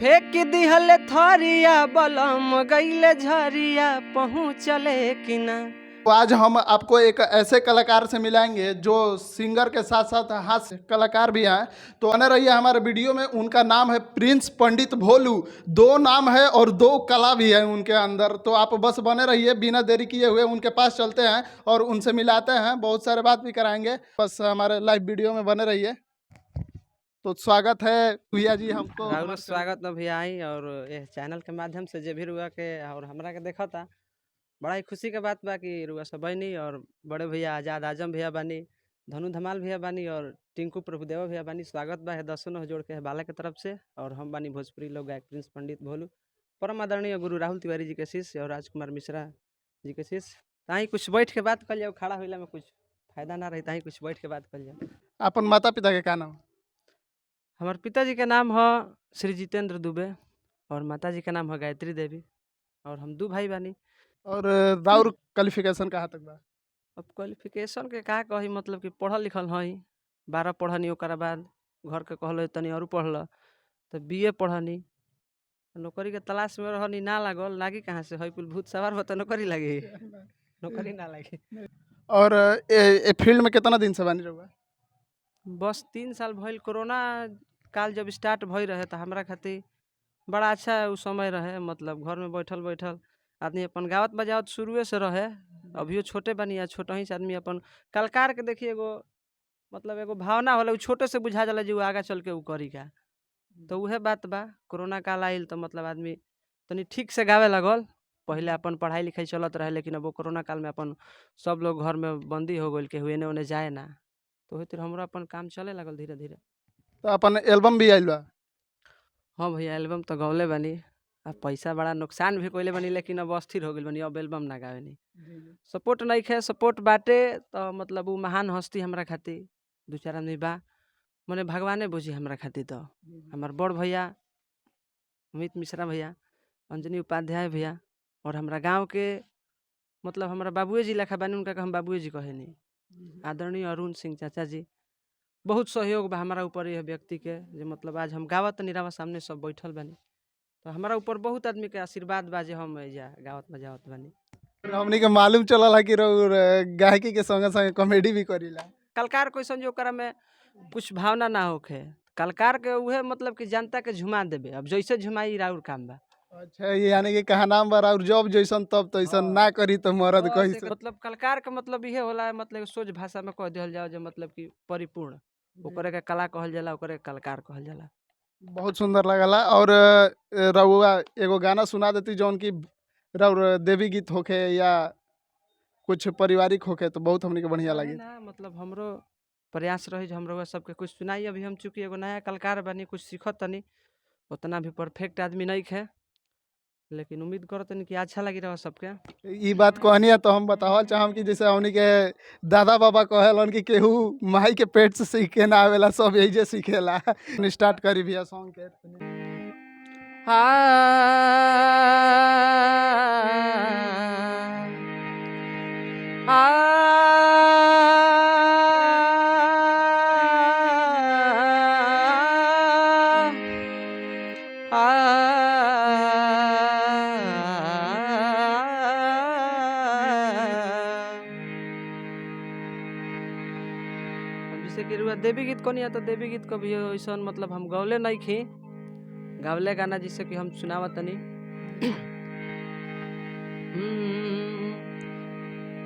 फेंक दिहले थरिया बलम गईले झरिया पहुँचले कि ना। तो आज हम आपको एक ऐसे कलाकार से मिलाएंगे जो सिंगर के साथ साथ हास्य कलाकार भी हैं। तो बने रहिए हमारे वीडियो में। उनका नाम है प्रिंस पंडित भोलू। दो नाम है और दो कला भी है उनके अंदर। तो आप बस बने रहिए, बिना देरी किए हुए उनके पास चलते हैं और उनसे मिलाते हैं। बहुत सारे बात भी कराएंगे, बस हमारे लाइव वीडियो में बने रहिए। तो स्वागत है भैया जी हमको राउर हमारे स्वागत न भैया आई और ये चैनल के माध्यम से जे भी रुआ के और हमरा के देखा था, बड़ा ही खुशी के बात बा कि रुआ सब बनी और बड़े भैया आजाद आजम भैया बानी, धनु धमाल भैया बानी और टिंकू प्रभुदेवा भैया बानी। स्वागत बा है दसों जोड़ के बाला के तरफ से। और हम बानी भोजपुरी लोग गायक प्रिंस पंडित भोलू, परम आदरणीय गुरु राहुल तिवारी जी के शिष्य और राजकुमार मिश्रा जी के शिष्य। ताही कुछ बैठ के बात कर जाओ, खड़ा होला में कुछ फायदा ना रही, ताही कुछ बैठ के बात कर जाओ। अपन माता पिता के का नाम? हमारे पिताजी के नाम है श्री जितेंद्र दुबे और माताजी का नाम है गायत्री देवी और हम दो भाई बानी। और राउर क्वालिफिकेशन कहाँ तक बा? अब क्वालिफिकेशन के का कही, मतलब कि पढ़ल लिखल हई, 12 पढ़नी, ओकरा बाद घर के कहल तनी और पढ़ल तो बीए पढ़नी। नौकरी के तलाश में रहनी, ना लागल, लागी कहाँ से, हई कुल भूत सवार हो तो नौकरी लगी, नौकरी ना लगी। और ए फील्ड में कितना दिन से बानी रहुआ? बस 3 साल भइल। कोरोना काल जब स्टार्ट भई रहे तो हमरा खातिर बड़ा अच्छा उ समय रहे। मतलब घर में बैठल बैठल आदमी अपन गावत बजावत शुरुए से रहे। अभियो छोटे बनी या छोटा ही से आदमी अपन कलकार के देखिए एगो, मतलब एगो भावना होला, उ छोटे से बुझा जाला जो आगा चल के उ करी का। तो उहे बात बा, कोरोना काल आइल तो मतलब आदमी तनी ठीक से गावे लगल। पहले अपन पढ़ाई लिखाई चलत रहे, लेकिन अब वो कोरोना काल में अपन सब लोग घर में बंदी हो गइल, केहू एने ओने जाए ना, तो वही तरह हमरो अपन काम चले लगल धीरे धीरे। तो अपन एल्बम भी आइल बा? हाँ भैया, एल्बम तो गौले बनी। अब पैसा बड़ा नुकसान भी कइले बनी, लेकिन अब अस्थिर हो गइल बनी, अब एल्बम ना गावेनी। सपोर्ट नहीं खे, सपोर्ट बाटे तो मतलब उ महान हस्ती हमरा खातिर दू चार आदमी बा, मने भगवाने बुझी हमरा खातिर। तो हमार बड़ भैया अमित मिश्रा भैया, अंजनी उपाध्याय भैया और हमरा गांव के मतलब हमारा बाबुए जी लेखा बानी, उनका के हम बाबुए जी कहेनी, आदरणीय अरुण सिंह चाचा जी। बहुत सहयोग बा हमारा ऊपर यह व्यक्ति के, जे मतलब आज हम गावत निरावा सामने सब बैठल बानी, तो हमारा ऊपर बहुत आदमी के आशीर्वाद बा जे हम एजा गावत बजावत बानी। हमनी के मालूम चलल है कि रउर गायकी के संगे संगे कॉमेडी भी करीला। कलकार कैसन जो ओकरा में कुछ भावना ना होखे, कलकार के उहे मतलब कि जनता के झुमा देबे, अब जैसे झुमाई राउर काम बा। अच्छा, ये यानी कि कहा नाम बा और जब जैसन तब तैसन ना करी तो मरद कही से। मतलब कलकार के मतलब इहे होला, मतलब सोच भाषा में कह दिहल जाओ, जे मतलब कि परिपूर्ण, ओकरे के कला कहल जाला, ओकरे के कलकार कहल जाला। बहुत सुंदर लगला। और रउआ एगो गाना सुना देती जौन की रउर देवी गीत होखे या कुछ पारिवारिक होखे तो बहुत हमनी के बढ़िया काहे लगी। ना, मतलब हमरो प्रयास रही जो हम रउआ सबके कुछ सुनाई। अभी हम चूंकि एगो नया कलाकार बनी, कुछ सीखत तनी, उतना भी परफेक्ट आदमी नहीं खे, लेकिन उम्मीद करतनी कि अच्छा लगी रहा सबके। ई बात कहनी है तो हम बतावल चाहम कि जैसे हमनी के दादा बाबा कहेलन कि केहू माई के पेट से सीख के ना आवेला, सब यही जे सीखेला। स्टार्ट करी भैया सॉन्ग के। जैसे कि रुआ देवी गीत कोनी है, तो देवी गीत को भी ऐसा मतलब हम गौले नहीं खी, गावले गाना जिससे कि हम सुनावत तनी।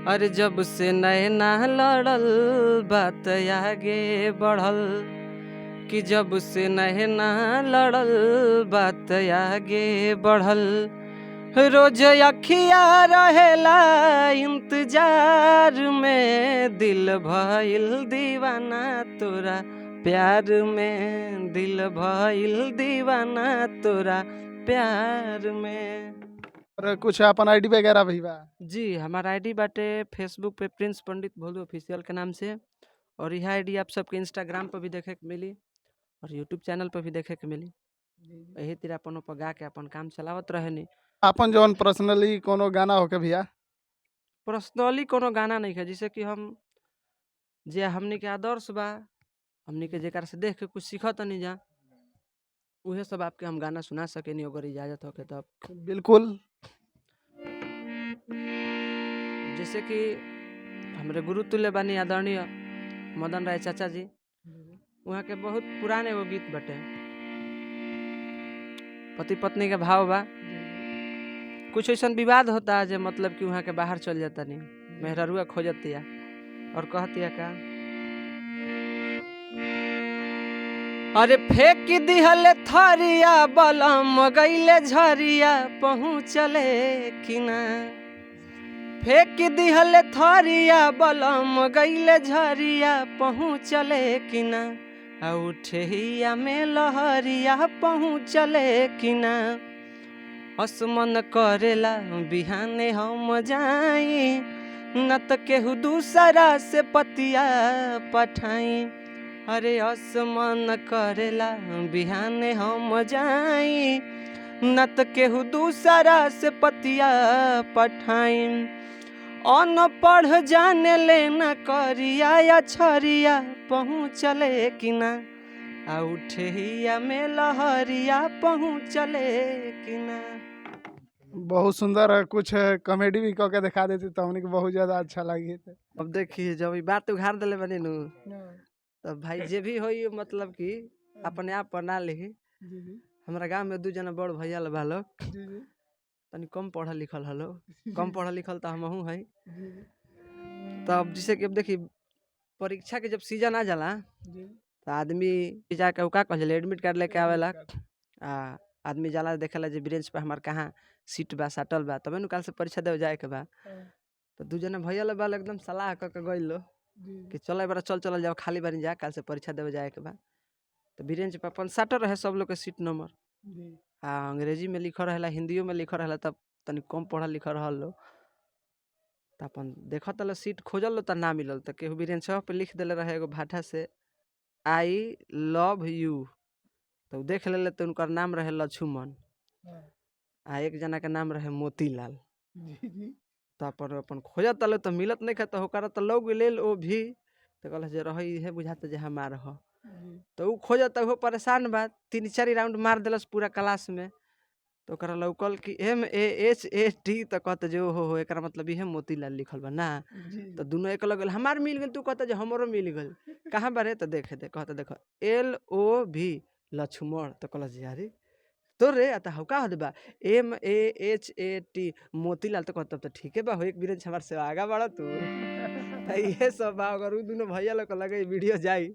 अरे जब से नैना लड़ल बात आगे बढ़ल, कि जब से नैना लड़ल बात आगे बढ़ल, रोज अखिया रहेला इंतजार में, दिल भइल दीवाना तोरा प्यार में, दिल भइल दीवाना तोरा प्यार में। और कुछ अपन आईडी वगैरह भी बा? जी, हमारा आईडी बाटे फेसबुक पे प्रिंस पंडित भोलू ऑफिशियल के नाम से, और यह आईडी आप सबके इंस्टाग्राम पर भी देखे के मिली और यूट्यूब चैनल पर भी देखे के मिली। यही तरह अपन ऊपर गा के अपन काम चलावत रहनी। अपन जौन पर्सनली कोनो गाना होके भैया? पर्सनली कोनो गाना नहीं है, जैसे कि हम जे हमनी के आदर्श बा, हमनी के जेकर से देख के कुछ सीखत नहीं जा, उहे सब आपके हम गाना सुना सकेनी अगर इजाज़त होके तब। बिल्कुल। जैसे कि हमरे गुरु तुल्य बानी आदरणीय मदन राय चाचा जी, वहाँ के बहुत पुराने एगो गीत बटे, पति पत्नी के भाव बा। कुछ ऐसा विवाद होता है जो मतलब कि वहाँ के बाहर चल जाता नहीं, मेहररुआ खोजतिया और कहतिया का, अरे फेंक दिहले थरिया बलम गईले झरिया पहुँचले कि ना, फेंक दिहले थरिया बलम गईले झरिया पहुँचले कि ना, उठिया में लहरिया पहुँचले कि ना, असमन करेला बिहाने हम जाई, न त केहू दूसरा से पतिया पठाई, अरे असमन करेला बिहाने हम जाई, न त केहू दूसरा से पतिया पठाई, अनपढ़ जाने लेना करिया या छरिया पहुँचले कि ना, उठिया में लहरिया पहुँचले कि ना। बहुत सुंदर है, कुछ कॉमेडी भी कह के दिखा देती तो हमने बहुत ज्यादा अच्छा लगी। अब देखिए जब बात उघार दिले बनी नु, तब भाई जे भी हो मतलब कि अपने आप बना ली। हमारा गांव में 2 जना बड़ भैया बालो, तनी कम पढ़ल लिखल हलो, कम पढ़ल लिखल तो हमहू है। तब जैसे कि अब देखी परीक्षा के जब सीजन आ जाला तो आदमी जाके का कहल एडमिट कार्ड लेके आवेला, आदमी जाला देखेला जे ब्रेंच पे हमार कहाँ सीट बा साटल बा, तबे नु काल से परीक्षा देवे जाए के बा। तो 2 जना भैया बाल एकदम सलाह क के गइल लो कि चल एक बार चल जाओ, खाली बारी जा, काल से परीक्षा देवे जाए के बा। तो ब्रेंच पे अपन साटल रहे सब लोग के सीट नंबर, अंग्रेजी में लिखल रहेला, हिंदियों में लिखल रहेला, तब तनी कम पढ़ल लिखल रहल लो, तो अपन देखत लो सीट खोजल लो तो ना मिलल, तो केहू ब्रेंच पे लिख देले रहे एगो भाटा से आई लव यू, तो देख ले तो उनका नाम रहे लक्ष्मण, एक जना के नाम रहे मोतीलाल। तो अपन खोजत तले तो मिलत नहीं खा, तो होकर तो लोग लेल ओ भी, तो कहल जे रही है बुझाता जे हमार हो, तो ऊ खोजत हो परेशान बा, 3-4 राउंड मार दिलस पूरा क्लास में, तो ओकरा लौकल कि MAHAT, तो कहते जे हो एकरा मतलब ये मोतीलाल लिखल बा ना, तो दोनों एक लग हमार मिल गल, तू कहता जे हमरो मिल गल, कहाँ बारे तो देखे दे, कहता देखो LOV लक्ष्मण, तो कहल जे यारी तो रे आता हो का होत बा MAHAT मोतीलाल, तो कहता तो ठीक है बा, हो एक ब्रेंच हमार से आगा बढ़ा तू। तो ये सब बा, अगर उ दोनों भैया लोग को लगे वीडियो जाई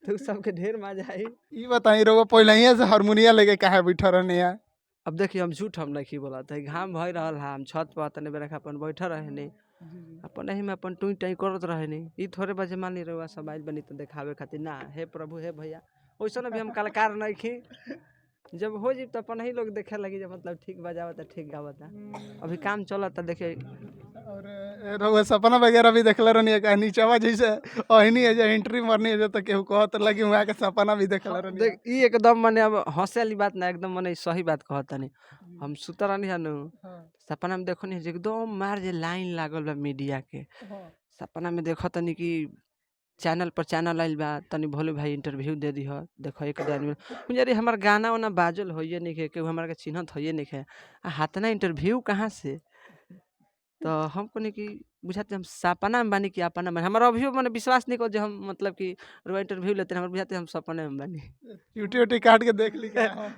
तो सबके ढेर मजा आई। ये बताई रहो पहले ही से हारमोनिया लेके कहा बैठा रहने है। अब देखिए हम झूठ हम नहीं बोला था, घाम भई रहल हा, हम छत पर तने बेरा अपन बैठा रहे नहीं, अपन नहीं में अपन टुई टाई करत रहे नहीं, ई थोड़े बजे मान ली रहुआ सब आइल बनी तो देखावे खातिर ना, हे प्रभु हे भैया वैसा भी हम कलाकार नहीं खी, जब हो जी तो अपन ही लोग देखे लगी जब मतलब ठीक बजावता ठीक गावता, अभी काम चलता देखिए। और रहुआ सपना वगैरह भी देखले रहनी है नीचवा जैसे ओहनी है जो एंट्री मारनी है तो केहू कहत लगी वहां के सपना भी देखले रहनी देख ई एकदम माने अब हंसे वाली बात ना, एकदम माने सही बात कहता नहीं, हम सुतर रहनी हनु सपना में देखो नहीं एकदम मार जे लाइन लागल बा मीडिया के, सपना में देखो तनी कि चैनल पर चैनल आइल बा, तनी भोले भाई इंटरव्यू दे दी हो, देखो एक आदमी मुझे हमार गाना वाना बाजल होइए नहीं है, केहू हमारा के चिन्हत होइए नहीं है, हाथ ना इंटरव्यू कहाँ से, तो हम कहनी कि बुझाते हम सपना में बानी कि अपना में, हमारा अभी मैंने विश्वास नहीं कर जो हम मतलब कि रोज इंटरव्यू लेते हैं, हमारे बुझाते हम सपने में बानी। यूटी उटी काट के देख ली क्या हो?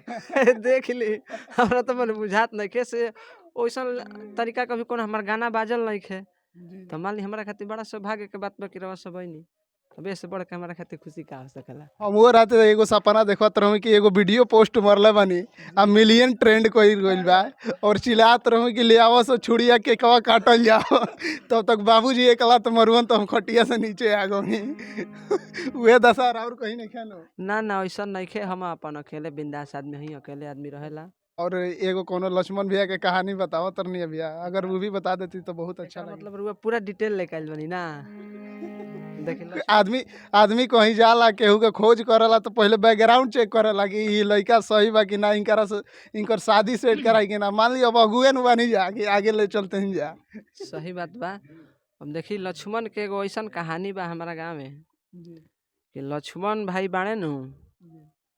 देख ली हमरा तो मैंने बुझात नहीं कैसे वैसा तरीका कभी कौन हमार गाना बाजल नहीं है, तो मान ली हमारा खातिर बड़ा सौभाग्य के बात बा कि रवा सब नहीं, अब इससे बढ़ के हमारा खातिर खुशी का हो सकला। हम वो रात एगो सपना देखत रहूं कि एगो वीडियो पोस्ट मरले बानी आ मिलियन ट्रेंड कोई गइल बा और चिल्लात रहूं कि ले आवो सो छुड़िया के कवा काटल जाओ तब तक बाबूजी एकला तो मरुअन तो हम खटिया से नीचे आ गई उहे दशा और कहीं नहीं खेलो ना ना ऐसा नहीं खे, हम अपन अकेले बिंदास आदमी ही, अकेले आदमी रहेला। और एगो कोनो लक्ष्मण भैया के कहानी बताओ तरनी भैया, अगर वो भी बता देती तो बहुत अच्छा लगे। मतलब रुआ पूरा डिटेल लेके आइल बनी ना, देखिए आदमी कहीं जाला केहू के खोज करेला तो पहले बैकग्राउंड चेक करेला कि ई लड़का सही बा कि ना, इनकर शादी सेट कराई कि ना, मान ली अब अगुए न बनी जा कि आगे ले चलते हैं जा। सही बात बा। अब देखी लक्ष्मण के एगो ऐसा कहानी बा हमारा गाँव में कि लक्ष्मण भाई बाणे नु,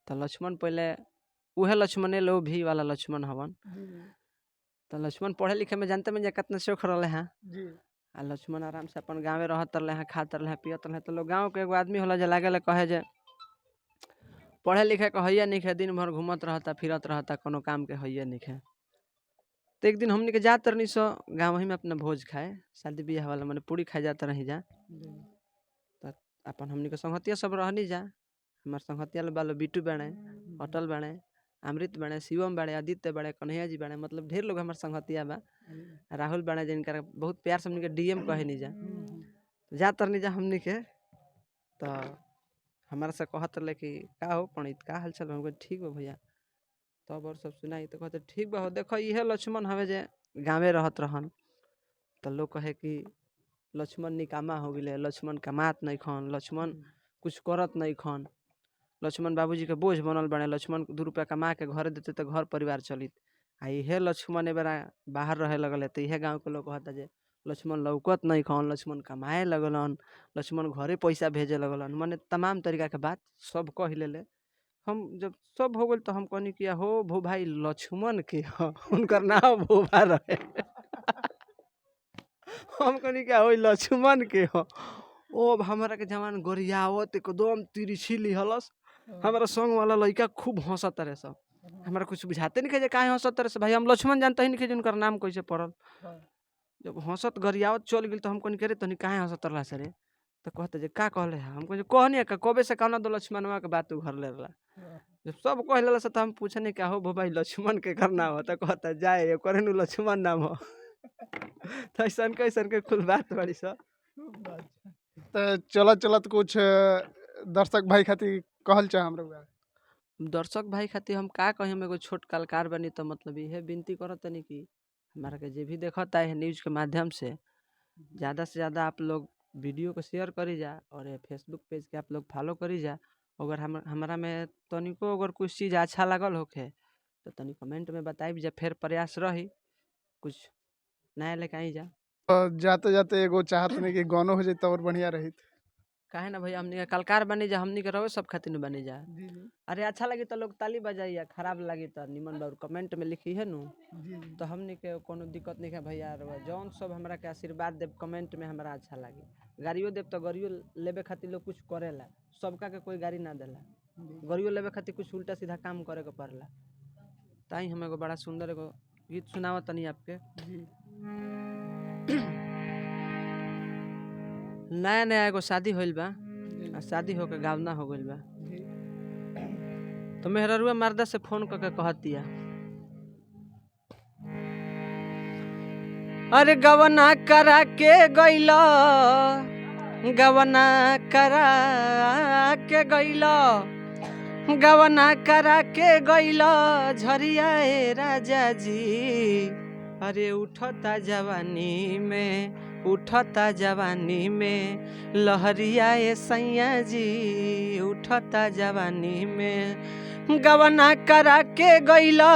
तो लक्ष्मण पहले उहे लक्ष्मणे लो भी वाला लक्ष्मण हवन। तो लक्ष्मण पढ़े लिखे में जानते में कितना शौक रहे हैं। आ लक्ष्मण आराम से अपन गाँव रहत रहे हैं, खात रहे हैं, पियत रहे। तो लोग गाँव के एगो आदमी होला जे लागे कहे जे पढ़े लिखे के हैया नहीं है, दिन भर घूमत रहता फिरत रहता, कोनो काम के हैया नहीं है। तो एक दिन हमने के जात रही सो गाँव ही में अपना भोज खाए, शादी ब्याह वाला मैंने पूरी खाए जाता रही जा। तो अपन हमने के संगतिया सब रहनी जा, हमारे संगतिया वालों बिट्टू बाड़े, अटल बाड़े, अमृत बाड़े, शिवम बाड़े, आदित्य बाड़े, कन्हैया जी बाड़े, मतलब ढेर लोग हमारे संगतिया बा। राहुल बाड़े जिनका बहुत प्यार से हमने के डीएम कहे नहीं जा। तो जात रही जा हमने के, तो हमारा से कहत रहे कि का हो पंडित का हाल चाल। हम ठीक बा भैया। तब और सब सुनाई तो कहते ठीक बा हो, देखो ये लक्ष्मण हवे जे गाँवे रहत रहन। तो लोग कहे कि लक्ष्मण निकामा हो गए, लक्ष्मण कमात नहीं खन, लक्ष्मण कुछ करत नहीं खन, लक्ष्मण बाबूजी के बोझ बनल बने, लक्ष्मण 2 रुपया कमा के घर देते तो घर परिवार चलित। आ इहे लक्ष्मण बेरा बाहर रहे लगल। तो इहे गाँव के लोग कहता जे लक्ष्मण लौकत नहीं खन, लक्ष्मण कमाए लगलन, लक्ष्मण घरे पैसा भेजे लगलन, माने तमाम तरीका के बात सब कह ले। हम जब सब हो गए तो हम कहनी कि हो भो भाई लक्ष्मण के उनकर नाम भोभा रहे। हम कहनी क्या हो लक्ष्मण के हो। ओ हमारा के जवान गोरियावत एकदम तिरछी लिहलस। हमारा संग वाला लड़का खूब हंसत रहे सब, हमारा कुछ बुझाते नहीं जे काहे हंसत रहे से। भाई हम लक्ष्मण जानते ही नहीं उनकर नाम कैसे पड़ल। जब हंसत गरियावत चल गई तो हम कहनी करे तनी काहे हंसत रहा सरे। तो कहते जे का कहले है, हम कहनी कबे से कहना दो लक्ष्मणवा के बात घर ले रहा। जब सब कह ले तो हम पूछने क्या हो भाई लक्ष्मण के करना हो। तो कहता जाए करे नु लक्ष्मण नाम हो। तो ऐसा कैसन के खुल बात बड़ी सब। तो चलत चलत कुछ दर्शक भाई खातिर कहल चाह हमरा। दर्शक भाई खातिर हम का कही, हम एगो छोट कलाकार बनी तो मतलब ये विनती करत तनी कि हमारा के जे भी देखता है न्यूज के माध्यम से ज़्यादा से ज़्यादा आप लोग वीडियो को शेयर करी जा और ये फेसबुक पेज के आप लोग फॉलो करी जा। अगर हमारा में तनिको अगर कुछ चीज़ अच्छा लगल होखे तो तनी कमेंट में बताइब जा, फिर प्रयास रही कुछ नया लेके आई जा। जाते जाते एगो चाहत नहीं कि गानो हो जाए और बढ़िया रही। काहे ना भैया हमनी के कलाकार बनी जा, हमनी के रहो सब खातिर न बनी जा। अरे अच्छा लगी तो लोग ताली बजाइए, खराब लगी तो निमन बार कमेंट में लिखी है नु। तो हमनी के कोनो दिक्कत नहीं है भैया। जौन सब हमरा के आशीर्वाद देव कमेंट में हमरा अच्छा लगी, गाड़ियों देव तो गाड़ियों लेबे खातिर लोग कुछ करेला, सबका के कोई गाड़ी ना देला, गाड़ियों लेबे खातिर कुछ उल्टा सीधा काम करे के पड़ला। ताई हम एगो बड़ा सुंदर एगो गीत सुनावत तनी आपके। नया नया एगो शादी होइल बा, शादी होके गावना हो गइल बा। तो मेहररुआ मर्दा से फोन करके कहतिया अरे गवना करा के गइला, गवना करा के गइला, गवना करा के गइला झरिया ए राजा जी। अरे उठता जवानी में, उठता जवानी में लहरिया ए सैया जी, उठता जवानी में। गवना करा के गइला,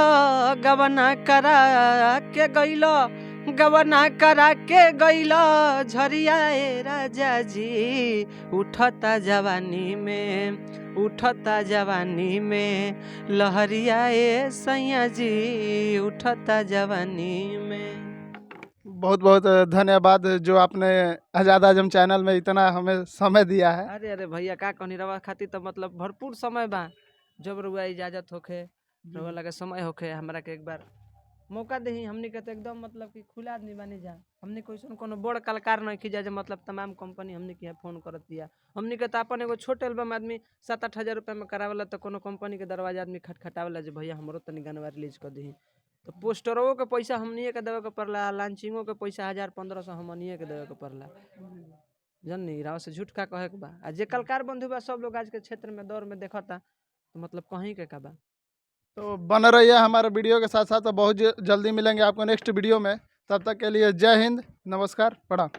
गवना करा के गइला, गवना करा के गइला झरिया ए राजा जी। उठता जवानी में, उठता जवानी में लहरिया ए सैया जी, उठता जवानी में। बहुत बहुत धन्यवाद जो आपने आज़ाद आजम चैनल में इतना हमें समय दिया है। अरे अरे भैया का कहनी रवा खातिर तो मतलब भरपूर समय बा। जब रुआ इजाजत होखे, रुआ लगे समय होखे, हमरा के एक बार मौका दही। हमनी के तो एकदम मतलब कि खुला आदमी बनी जा। हमनी को कोनो बड़ कलाकार नहीं खींचा जो मतलब तमाम कंपनी हमनी के यहाँ फोन करत दिया। हमनी के तो अपन एगो छोट एल्बम आदमी 7-8 हज़ार रुपया में करावेला, तो कोनो कंपनी के दरवाजा आदमी खटखटावेला जो भैया हमरो तनी गाना रिलीज कर दी। तो पोस्टरों के पैसा हमनिए के देवे के पड़ला, लॉन्चिंगों के पैसा 1000-1500 हमनिए के देवे के पड़ला। जननी राव से झूठ का कहे के बा। आ जे कलाकार बंधु बा सब लोग आज के क्षेत्र में दौर में देखता, तो मतलब कहीं के का बा। तो बन रहिए हमारे वीडियो के साथ साथ, बहुत जल्दी मिलेंगे आपको नेक्स्ट वीडियो में। तब तक के लिए जय हिंद, नमस्कार, प्रणाम।